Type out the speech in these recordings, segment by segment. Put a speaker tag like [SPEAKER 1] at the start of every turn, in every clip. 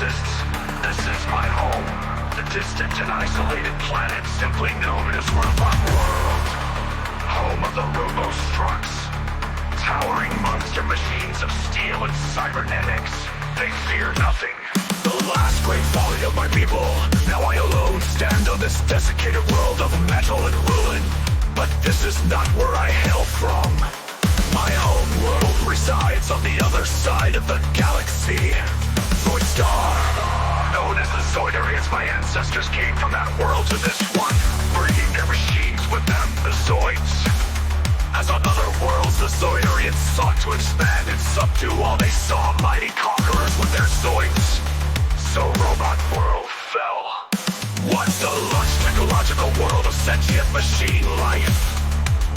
[SPEAKER 1] robots. This is my home, the distant and isolated planet simply known as Robot World. Home of the Robostructs. Towering monster machines of steel and cybernetics. They fear nothing. The last great folly of my people. Now I alone stand on this desiccated world of metal and ruin. But this is not where I hail from. My home world resides on the other side of the galaxy. Zoidstar. Known as the Zoidarians, my ancestors came from that world to this one, bringing their machines with them, the Zoids. As on other worlds, the Zoidarians sought to expand and subdue all they saw mighty conquerors with their Zoids. So Robot World fell. Once a lush technological world of sentient machine life,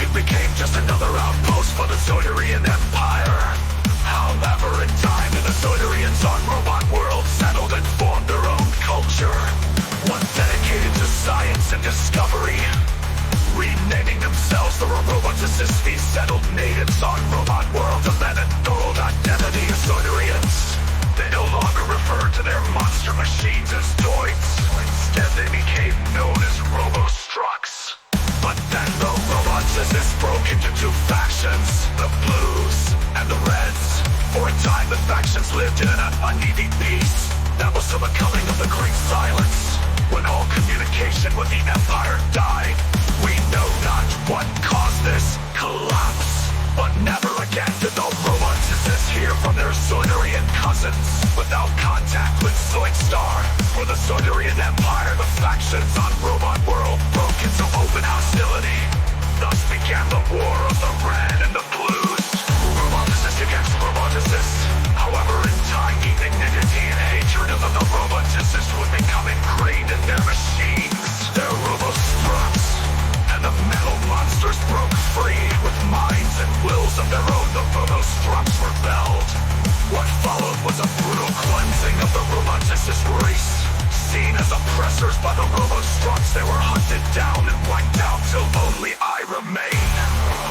[SPEAKER 1] it became just another outpost for the Zoidarian Empire. However, in time, the Zoidarians on Robot World settled and formed their own culture, one dedicated to science and discovery. Renaming themselves the Roboticists, these settled natives on Robot World of that enthroned identity of Zoidarians. They no longer referred to their monster machines as Zoids. Instead, they became known as Robostructs. But then the Roboticists broke into two factions, the Blues and the Reds. For a time, the factions lived in an uneasy peace. That was till the coming of the Great Silence, when all communication with the Empire died. We know not what caused this collapse, but never again did the Roboticists hear from their Zoidarian cousins. Without contact with Zoidstar or the Zoidarian Empire, the factions on Robot World broke into open hostility. Thus began the War of the Red and the Blues. Roboticists against Roboticists. However, in time, ignominy and hatred of the Roboticists would become ingrained in their machines, their Robostructs. And the metal monsters broke free. With minds and wills of their own, the Robostructs rebelled. What followed was a brutal cleansing of the Roboticist race. Seen as oppressors by the Robostructs, they were hunted down and wiped out till only I remain.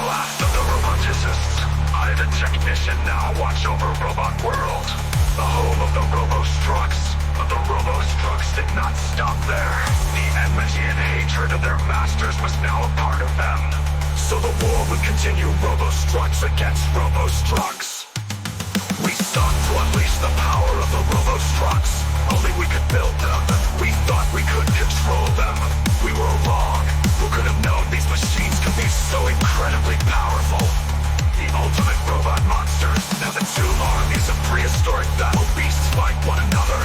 [SPEAKER 1] Last of the Roboticists, I, the technician, now watch over Robot World, the home of the Robostructs. But the Robostructs did not stop there. The enmity and hatred of their masters was now a part of them. So the war would continue, Robostructs against Robostructs. We sought to unleash the power of the Robostructs. Only we could build them. We thought we could control them. We were wrong. Who could have known these machines could be so incredibly powerful? The ultimate robot monsters. Now the two armies of prehistoric battle beasts fight one another.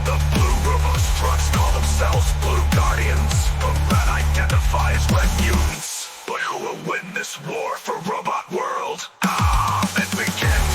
[SPEAKER 1] The blue Robostructs call themselves Blue Guardians. The red identify as Red Mutants. But who will win this war for Robot World? It begins.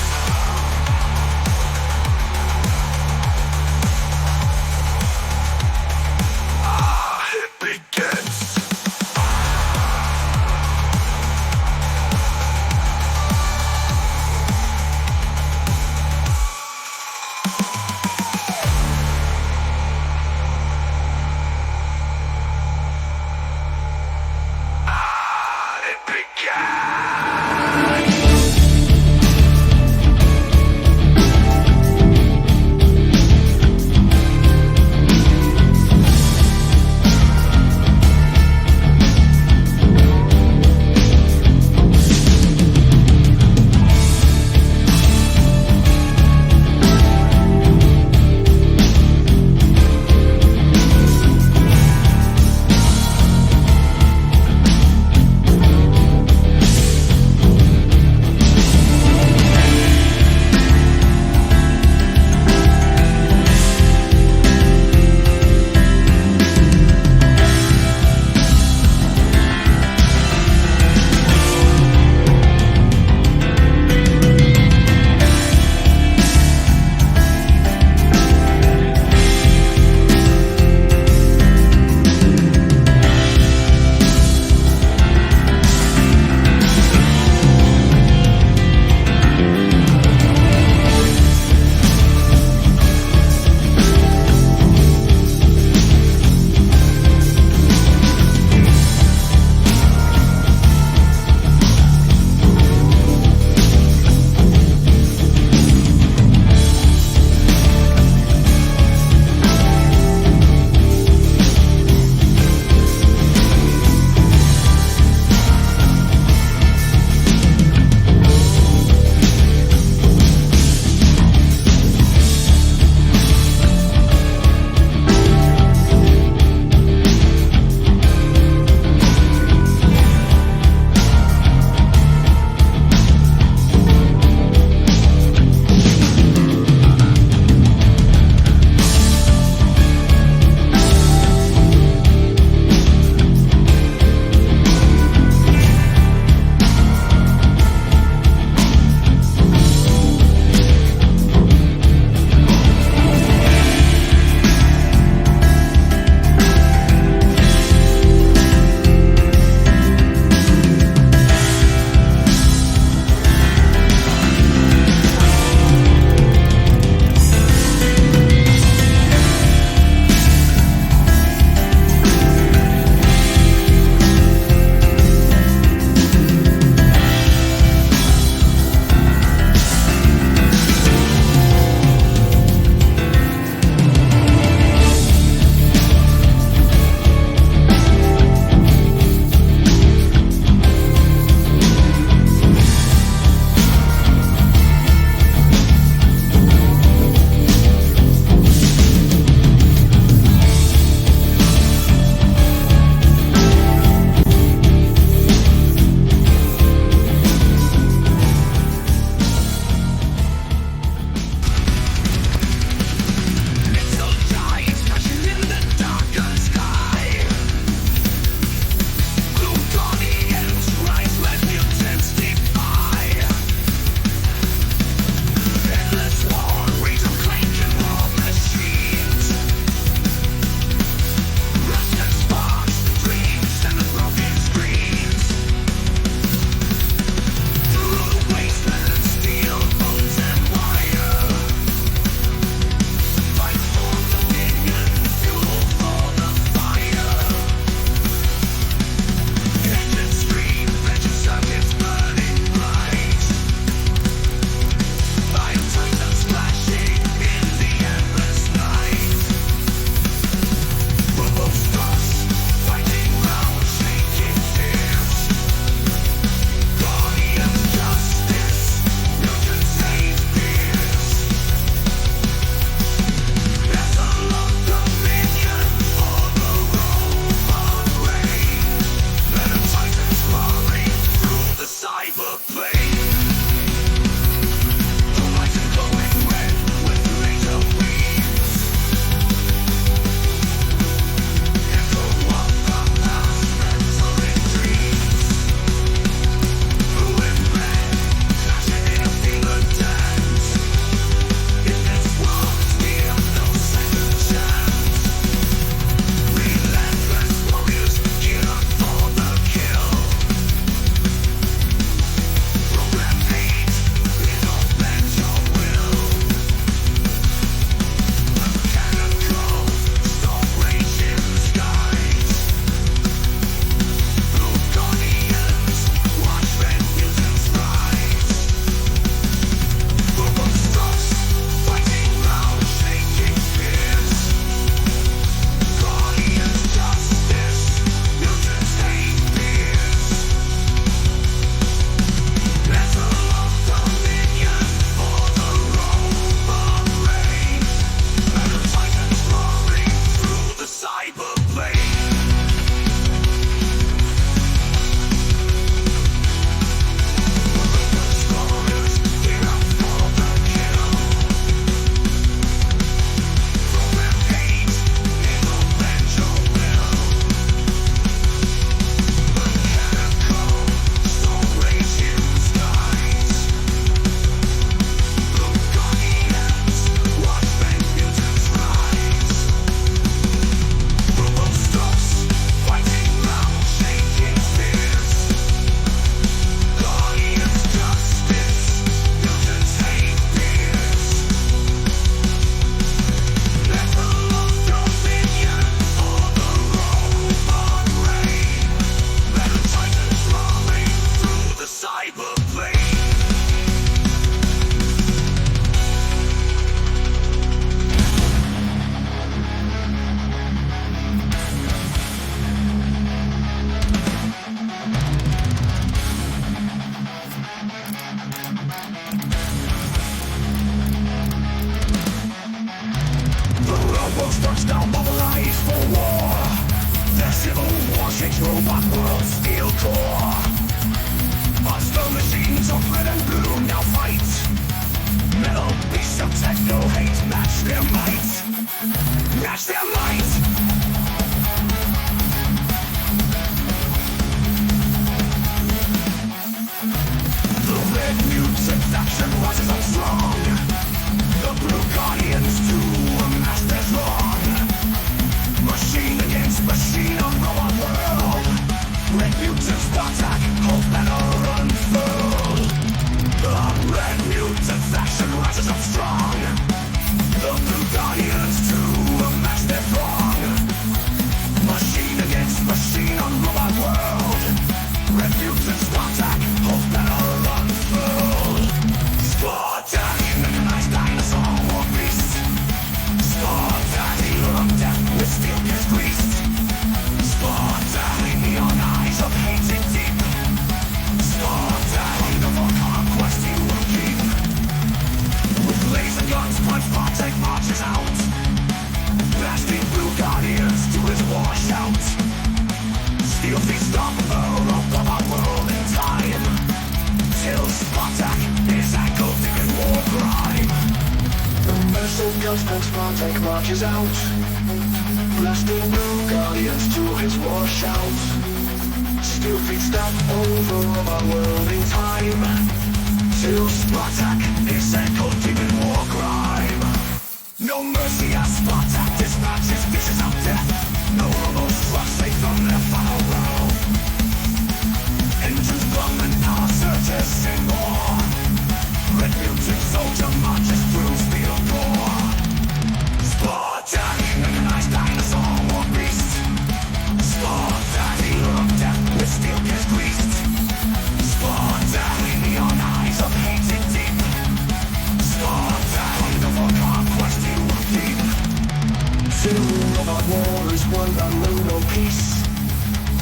[SPEAKER 1] Constructs now mobilize for war. The civil war shakes robot world steel core. Monster machines of red and blue now fight. Metal beasts of techno hate match their might. Match their might. The red mutant faction rises up strong. The blue guardians too amass their throng. Machine against machine on robot world. Red mutant Spartak, hope banner unfurled. The red mutant faction rises up strong. The blue guardians too amass their throng. Machine against machine on robot world. Red mutant Spartak, hope banner unfurled. Spartak, mechanized dinosaur war beast. Spartak, healer of death with steel gears greased. Spartak, neon eyes of hated deep. Spartak, hunger for conquest you will keep. With laser guns, punch Spartak marches out. Blasting blue guardians to his war shout. Steel feet stomp the rope of our world in time. Till Spartak is echoed in war crime. The massive guns punch Spartak marches out. Blasting blue guardians to his war shout. Steel feet stamp over our world in time. Till Spartak is echoed deep in war crime. No mercy as Spartak dispatches visions of death. No robos trucks safe from their final row. Engines glum and power surges in war. Red mutant soldier marches through steel core. Spartak, mechanized dinosaur war beast. Spartak, healer of death with steel gears greased. Spartak, neon eyes of hated deep. Spartak, hunger for conquest you will keep. Civil robot war is one unknown no peace.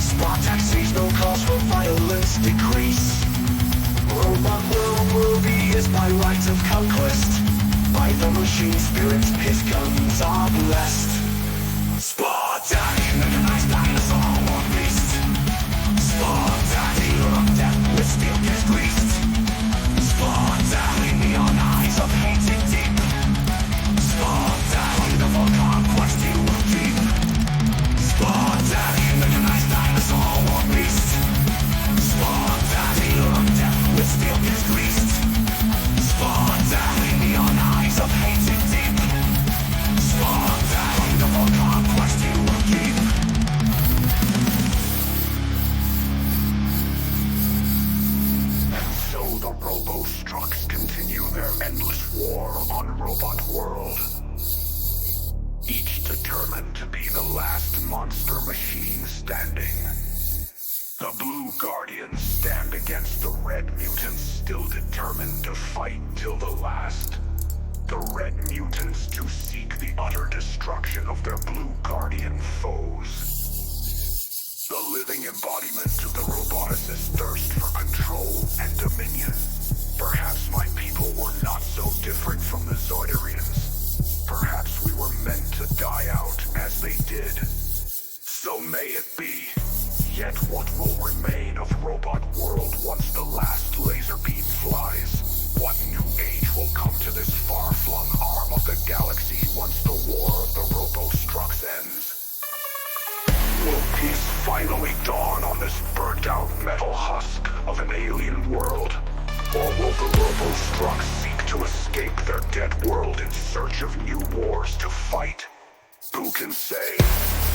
[SPEAKER 1] Spartak sees no cause for violence decrease. Robot world worthy is by right of conquest. By the machine spirit his guns are blessed. Spartak, mechanized dinosaur war beast. Spartak, healer of death with steel gears greased. Spartak, neon eyes of hated deep. Spartak, hunger for conquest you will keep. Spartak, mechanized dinosaur war beast. Spartak, healer of death with steel gears greased. Spartak, neon eyes of hated deep. Spartak, hunger for conquest you will keep. And so the Robo-Structs continue their endless war on Robot World. Each determined to be the last monster machine standing. The Blue Guardians stand against the Red Mutants, still determined to fight till the last. The Red Mutants to seek the utter destruction of their Blue Guardian foes. The living embodiment of the roboticist's thirst for control and dominion. Perhaps my people were not so different from the Zoidarians. Perhaps we were meant to die out as they did. So may it be. Yet what will remain of Robot World once the last laser beam flies? What new age will come to this far-flung arm of the galaxy once the war of the Robo-Structs ends? Will peace finally dawn on this burnt-out metal husk of an alien world? Or will the Robo-Structs seek to escape their dead world in search of new wars to fight? Who can say?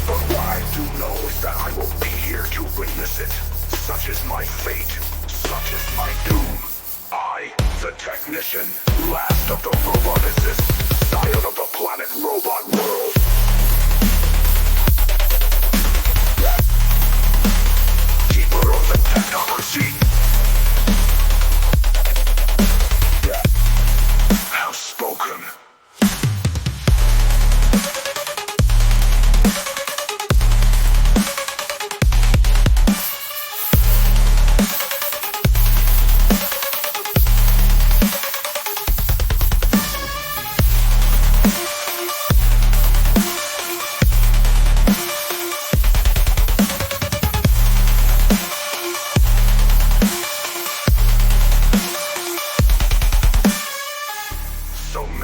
[SPEAKER 1] But what I do know is that I will be here to witness it. Such is my fate. Such is my doom. I, the technician, last of the roboticists, scion of the planet Robot World. Keeper of the technocracy. Have spoken.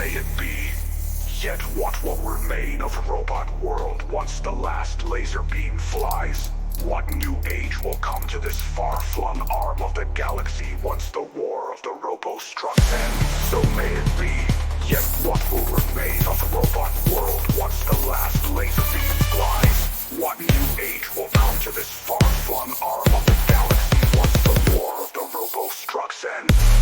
[SPEAKER 1] may it be. Yet what will remain of robot world once the last laser beam flies? What new age will come to this far-flung arm of the galaxy once the war of the robo-structs ends? So may it be. Yet what will remain of robot world once the last laser beam flies? What new age will come to this far-flung arm of the galaxy once the war of the robo-structs ends?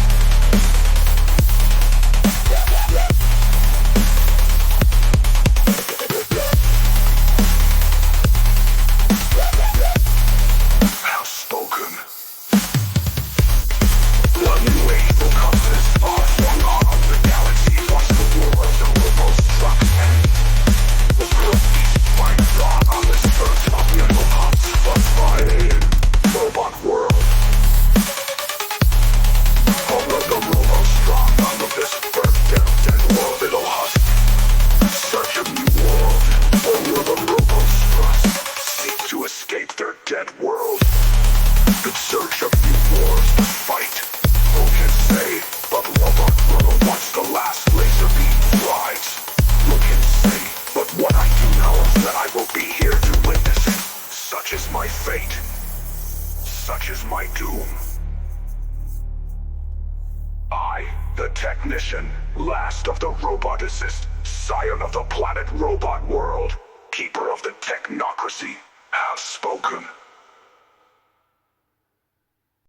[SPEAKER 1] Such is my doom. I, the technician, last of the roboticists, scion of the planet robot world, keeper of the technocracy, have spoken.